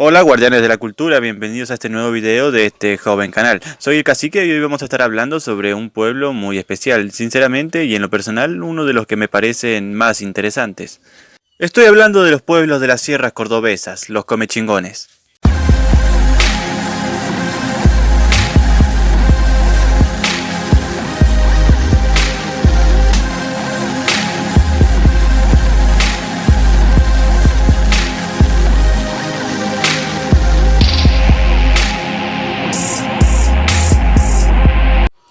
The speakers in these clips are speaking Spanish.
Hola guardianes de la cultura, bienvenidos a este nuevo video de este joven canal. Soy el Cacique y hoy vamos a estar hablando sobre un pueblo muy especial, sinceramente y en lo personal uno de los que me parecen más interesantes. Estoy hablando de los pueblos de las sierras cordobesas, los comechingones.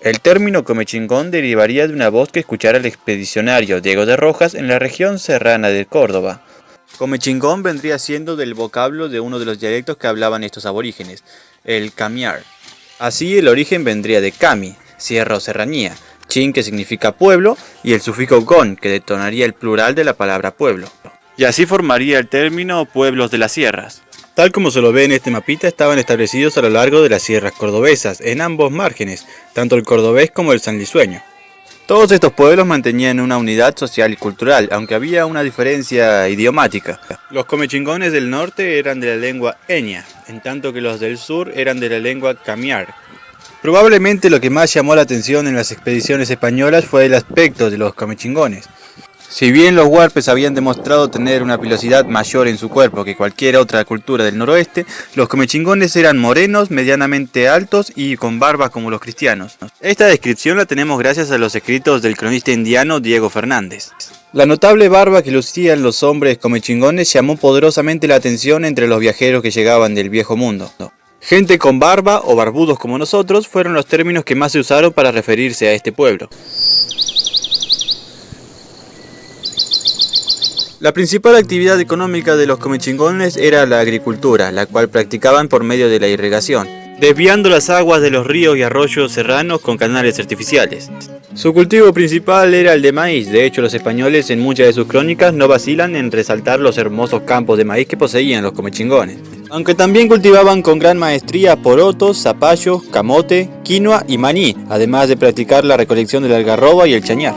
El término comechingón derivaría de una voz que escuchara el expedicionario Diego de Rojas en la región serrana de Córdoba. Comechingón vendría siendo del vocablo de uno de los dialectos que hablaban estos aborígenes, el camiar. Así el origen vendría de cami, sierra o serranía, chin que significa pueblo y el sufijo gon que detonaría el plural de la palabra pueblo. Y así formaría el término pueblos de las sierras. Tal como se lo ve en este mapita, estaban establecidos a lo largo de las sierras cordobesas, en ambos márgenes, tanto el cordobés como el sanlisueño. Todos estos pueblos mantenían una unidad social y cultural, aunque había una diferencia idiomática. Los comechingones del norte eran de la lengua eña, en tanto que los del sur eran de la lengua camiar. Probablemente lo que más llamó la atención en las expediciones españolas fue el aspecto de los comechingones. Si bien los huarpes habían demostrado tener una pilosidad mayor en su cuerpo que cualquier otra cultura del noroeste, los comechingones eran morenos, medianamente altos y con barbas como los cristianos. Esta descripción la tenemos gracias a los escritos del cronista indiano Diego Fernández. La notable barba que lucían los hombres comechingones llamó poderosamente la atención entre los viajeros que llegaban del viejo mundo. Gente con barba o barbudos como nosotros fueron los términos que más se usaron para referirse a este pueblo. La principal actividad económica de los comechingones era la agricultura, la cual practicaban por medio de la irrigación, desviando las aguas de los ríos y arroyos serranos con canales artificiales. Su cultivo principal era el de maíz, de hecho los españoles en muchas de sus crónicas no vacilan en resaltar los hermosos campos de maíz que poseían los comechingones. Aunque también cultivaban con gran maestría porotos, zapallos, camote, quinoa y maní, además de practicar la recolección del algarroba y el chañar.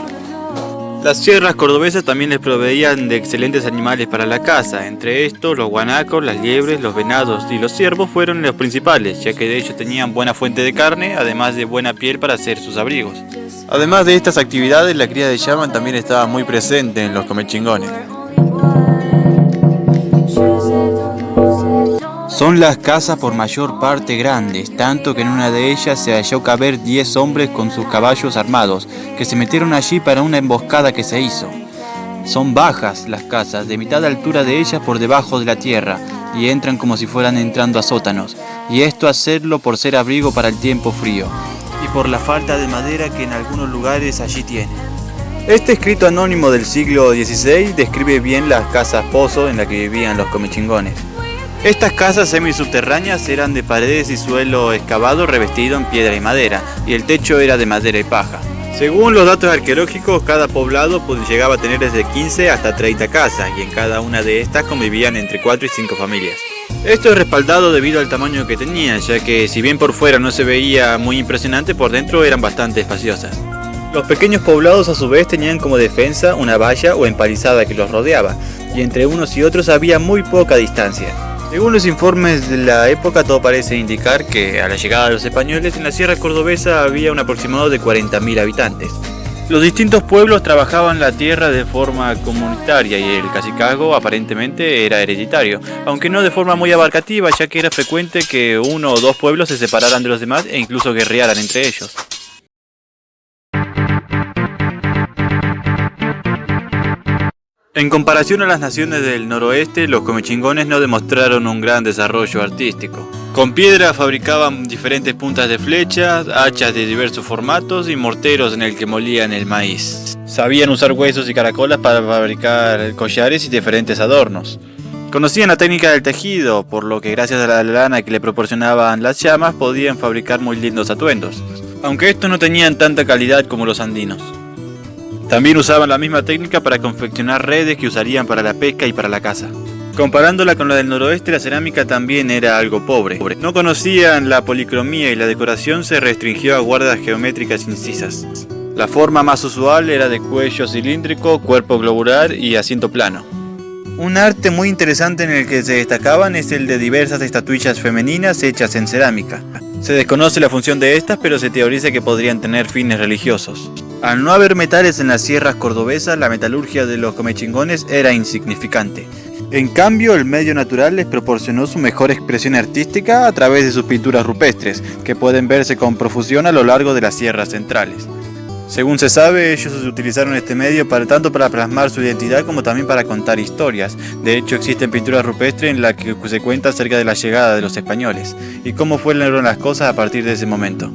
Las sierras cordobesas también les proveían de excelentes animales para la caza, entre estos los guanacos, las liebres, los venados y los ciervos fueron los principales, ya que de ellos tenían buena fuente de carne, además de buena piel para hacer sus abrigos. Además de estas actividades, la cría de llama también estaba muy presente en los comechingones. Son las casas por mayor parte grandes, tanto que en una de ellas se halló caber 10 hombres con sus caballos armados, que se metieron allí para una emboscada que se hizo. Son bajas las casas, de mitad de altura de ellas por debajo de la tierra, y entran como si fueran entrando a sótanos, y esto hacerlo por ser abrigo para el tiempo frío, y por la falta de madera que en algunos lugares allí tiene. Este escrito anónimo del siglo XVI describe bien las casas pozo en las que vivían los comechingones. Estas casas semisubterráneas eran de paredes y suelo excavado revestido en piedra y madera, y el techo era de madera y paja. Según los datos arqueológicos, cada poblado llegaba a tener desde 15 hasta 30 casas, y en cada una de estas convivían entre 4 y 5 familias. Esto es respaldado debido al tamaño que tenían, ya que si bien por fuera no se veía muy impresionante, por dentro eran bastante espaciosas. Los pequeños poblados a su vez tenían como defensa una valla o empalizada que los rodeaba, y entre unos y otros había muy poca distancia. Según los informes de la época, todo parece indicar que a la llegada de los españoles en la sierra cordobesa había un aproximado de 40.000 habitantes. Los distintos pueblos trabajaban la tierra de forma comunitaria y el cacicazgo aparentemente era hereditario, aunque no de forma muy abarcativa, ya que era frecuente que uno o dos pueblos se separaran de los demás e incluso guerrearan entre ellos. En comparación a las naciones del noroeste, los comechingones no demostraron un gran desarrollo artístico. Con piedra fabricaban diferentes puntas de flechas, hachas de diversos formatos y morteros en el que molían el maíz. Sabían usar huesos y caracolas para fabricar collares y diferentes adornos. Conocían la técnica del tejido, por lo que gracias a la lana que le proporcionaban las llamas podían fabricar muy lindos atuendos, aunque estos no tenían tanta calidad como los andinos. También usaban la misma técnica para confeccionar redes que usarían para la pesca y para la caza. Comparándola con la del noroeste, la cerámica también era algo pobre. No conocían la policromía y la decoración se restringió a guardas geométricas incisas. La forma más usual era de cuello cilíndrico, cuerpo globular y asiento plano. Un arte muy interesante en el que se destacaban es el de diversas estatuillas femeninas hechas en cerámica. Se desconoce la función de estas, pero se teoriza que podrían tener fines religiosos. Al no haber metales en las sierras cordobesas, la metalurgia de los comechingones era insignificante. En cambio, el medio natural les proporcionó su mejor expresión artística a través de sus pinturas rupestres, que pueden verse con profusión a lo largo de las sierras centrales. Según se sabe, ellos utilizaron este medio tanto para plasmar su identidad como también para contar historias. De hecho, existen pinturas rupestres en las que se cuenta acerca de la llegada de los españoles y cómo fueron las cosas a partir de ese momento.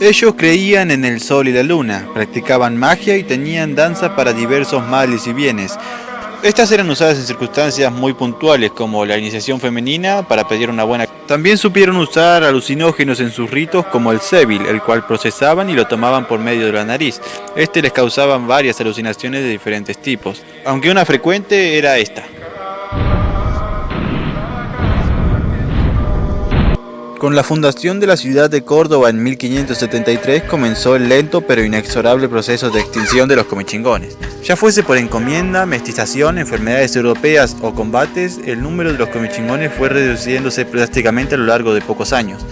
Ellos creían en el sol y la luna, practicaban magia y tenían danza para diversos males y bienes. Estas eran usadas en circunstancias muy puntuales, como la iniciación femenina para pedir una buena. También supieron usar alucinógenos en sus ritos, como el sébil, el cual procesaban y lo tomaban por medio de la nariz. Este les causaba varias alucinaciones de diferentes tipos, aunque una frecuente era esta. Con la fundación de la ciudad de Córdoba en 1573 comenzó el lento pero inexorable proceso de extinción de los comechingones. Ya fuese por encomienda, mestización, enfermedades europeas o combates, el número de los comechingones fue reduciéndose drásticamente a lo largo de pocos años.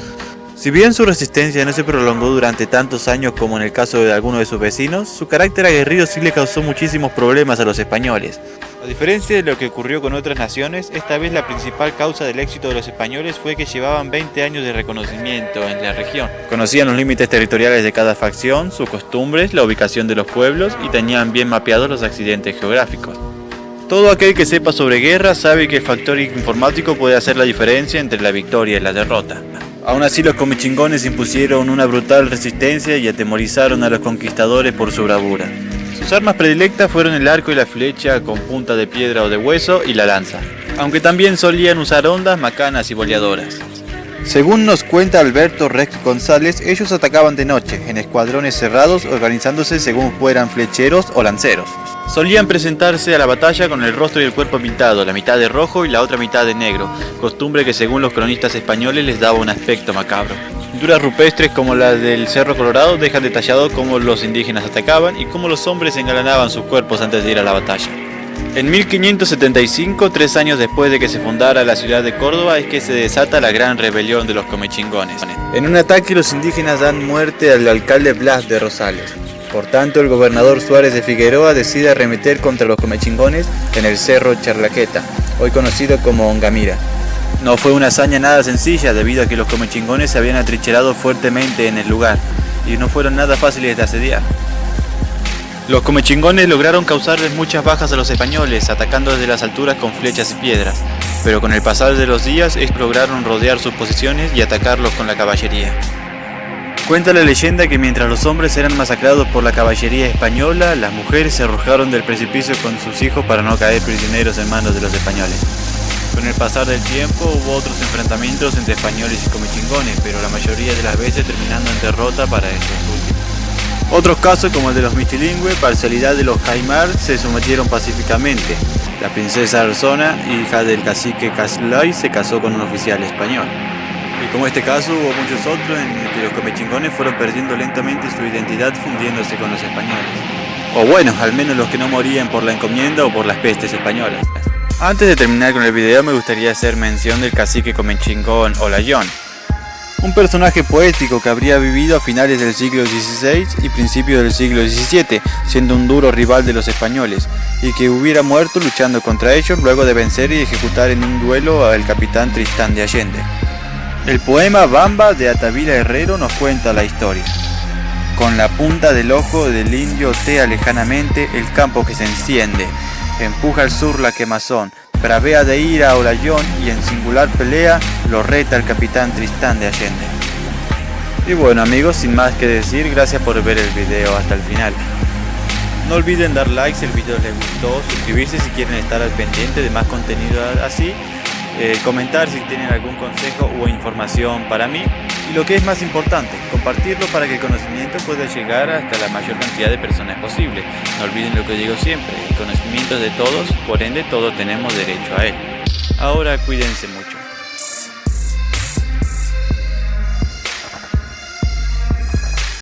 Si bien su resistencia no se prolongó durante tantos años como en el caso de algunos de sus vecinos, su carácter aguerrido sí le causó muchísimos problemas a los españoles. A diferencia de lo que ocurrió con otras naciones, esta vez la principal causa del éxito de los españoles fue que llevaban 20 años de reconocimiento en la región. Conocían los límites territoriales de cada facción, sus costumbres, la ubicación de los pueblos y tenían bien mapeados los accidentes geográficos. Todo aquel que sepa sobre guerra sabe que el factor informático puede hacer la diferencia entre la victoria y la derrota. Aún así, los comechingones impusieron una brutal resistencia y atemorizaron a los conquistadores por su bravura. Sus armas predilectas fueron el arco y la flecha con punta de piedra o de hueso y la lanza, aunque también solían usar hondas, macanas y boleadoras. Según nos cuenta Alberto Rex González, ellos atacaban de noche, en escuadrones cerrados, organizándose según fueran flecheros o lanceros. Solían presentarse a la batalla con el rostro y el cuerpo pintado, la mitad de rojo y la otra mitad de negro, costumbre que según los cronistas españoles les daba un aspecto macabro. Pinturas rupestres como la del Cerro Colorado dejan detallado cómo los indígenas atacaban y cómo los hombres engalanaban sus cuerpos antes de ir a la batalla. En 1575, 3 años después de que se fundara la ciudad de Córdoba, es que se desata la gran rebelión de los comechingones. En un ataque, los indígenas dan muerte al alcalde Blas de Rosales. Por tanto, el gobernador Suárez de Figueroa decide arremeter contra los comechingones en el Cerro Charlaqueta, hoy conocido como Ongamira. No fue una hazaña nada sencilla, debido a que los comechingones se habían atrincherado fuertemente en el lugar y no fueron nada fáciles de asediar. Los comechingones lograron causarles muchas bajas a los españoles, atacando desde las alturas con flechas y piedras, pero con el pasar de los días ellos lograron rodear sus posiciones y atacarlos con la caballería. Cuenta la leyenda que mientras los hombres eran masacrados por la caballería española, las mujeres se arrojaron del precipicio con sus hijos para no caer prisioneros en manos de los españoles. Con el pasar del tiempo hubo otros enfrentamientos entre españoles y comechingones, pero la mayoría de las veces terminando en derrota para estos últimos. Otros casos, como el de los Michilingüe, parcialidad de los Jaimar, se sometieron pacíficamente. La princesa Arzona, hija del cacique Caslay, se casó con un oficial español. Y como este caso, hubo muchos otros en que los comechingones fueron perdiendo lentamente su identidad fundiéndose con los españoles. O bueno, al menos los que no morían por la encomienda o por las pestes españolas. Antes de terminar con el video, me gustaría hacer mención del cacique comechingón Olayón, un personaje poético que habría vivido a finales del siglo XVI y principios del siglo XVII, siendo un duro rival de los españoles, y que hubiera muerto luchando contra ellos luego de vencer y ejecutar en un duelo al capitán Tristán de Allende. El poema Bamba de Altavira Herrero nos cuenta la historia. Con la punta del ojo del indio tea lejanamente el campo que se enciende, empuja al sur la quemazón, bravea de ira a Olayón y en singular pelea lo reta el capitán Tristán de Allende. Y bueno amigos, sin más que decir, gracias por ver el video hasta el final. No olviden dar like si el video les gustó, suscribirse si quieren estar al pendiente de más contenido así, comentar si tienen algún consejo o información para mí, y lo que es más importante, compartirlo para que el conocimiento pueda llegar hasta la mayor cantidad de personas posible. No olviden lo que digo siempre, el conocimiento es de todos, por ende todos tenemos derecho a él. Ahora cuídense mucho.